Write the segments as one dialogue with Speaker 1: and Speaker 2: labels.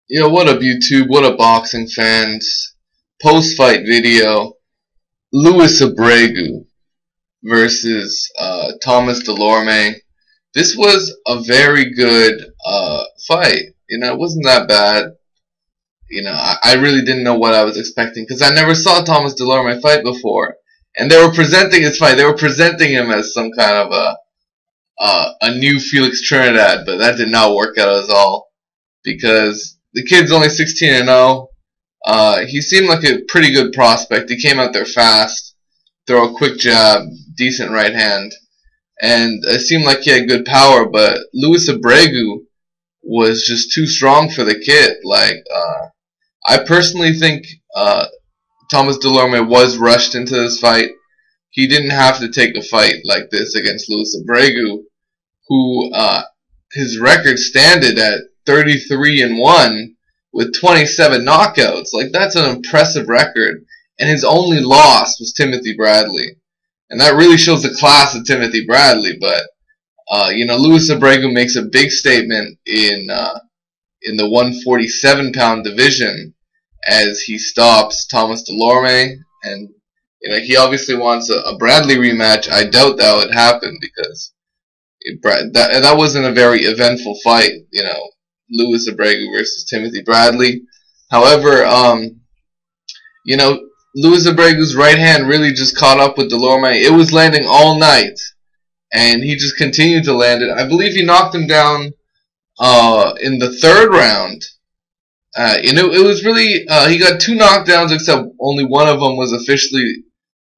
Speaker 1: Yo, what up, YouTube? What up, boxing fans? Post-fight video: Louis Abregu versus Thomas Delorme. This was a very good fight. It wasn't that bad. I really didn't know what I was expecting because I never saw Thomas Delorme fight before, and they were presenting his fight. They were presenting him as some kind of a new Felix Trinidad, but that did not work out at all because the kid's only 16-0. He seemed like a pretty good prospect. He came out there fast, throw a quick jab, decent right hand, and it seemed like he had good power. But Louis Abregu was just too strong for the kid. I personally think Thomas Delorme was rushed into this fight. He didn't have to take a fight like this against Louis Abregu, who his record standed at 33-1 with 27 knockouts. That's an impressive record. And his only loss was Timothy Bradley. And that really shows the class of Timothy Bradley. But, Louis Abregu makes a big statement in the 147-pound division as he stops Thomas Delorme. And, he obviously wants a Bradley rematch. I doubt that would happen because that wasn't a very eventful fight, Louis Abregu versus Timothy Bradley. However, Louis Abregu's right hand really just caught up with Delorme. It was landing all night, and he just continued to land it. I believe he knocked him down in the third round. It was really he got two knockdowns, except only one of them was officially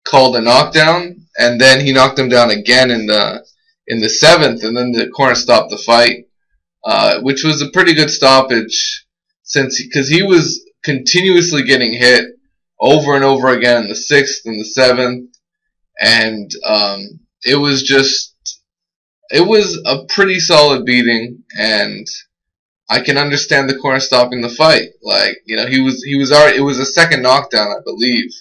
Speaker 1: called a knockdown, and then he knocked him down again in the seventh, and then the corner stopped the fight. Which was a pretty good stoppage because he was continuously getting hit over and over again in the sixth and the seventh, and it was a pretty solid beating, and I can understand the corner stopping the fight. It was a second knockdown, I believe.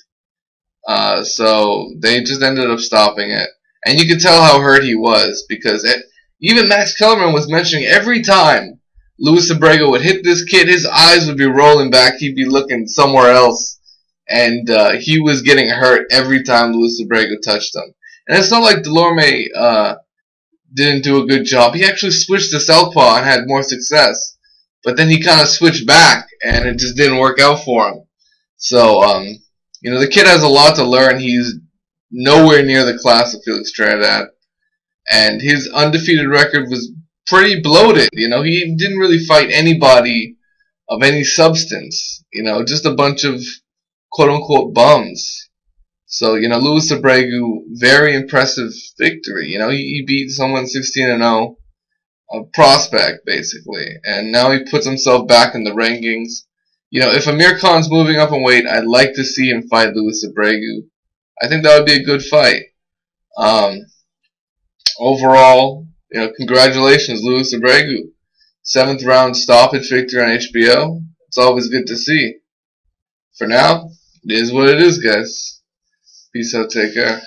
Speaker 1: So they just ended up stopping it, and you could tell how hurt he was because even Max Kellerman was mentioning every time Louis Abregu would hit this kid, his eyes would be rolling back. He'd be looking somewhere else. And he was getting hurt every time Louis Abregu touched him. And it's not like Delorme didn't do a good job. He actually switched to southpaw and had more success. But then he kind of switched back, and it just didn't work out for him. So, the kid has a lot to learn. He's nowhere near the class of Felix Trinidad. And his undefeated record was pretty bloated. He didn't really fight anybody of any substance. Just a bunch of quote-unquote bums. So, Louis Abregu, very impressive victory. He beat someone 16-0, a prospect, basically. And now he puts himself back in the rankings. If Amir Khan's moving up in weight, I'd like to see him fight Louis Abregu. I think that would be a good fight. Overall, congratulations, Louis Abregu. 7th round stoppage victory on HBO. It's always good to see. For now, it is what it is, guys. Peace out, take care.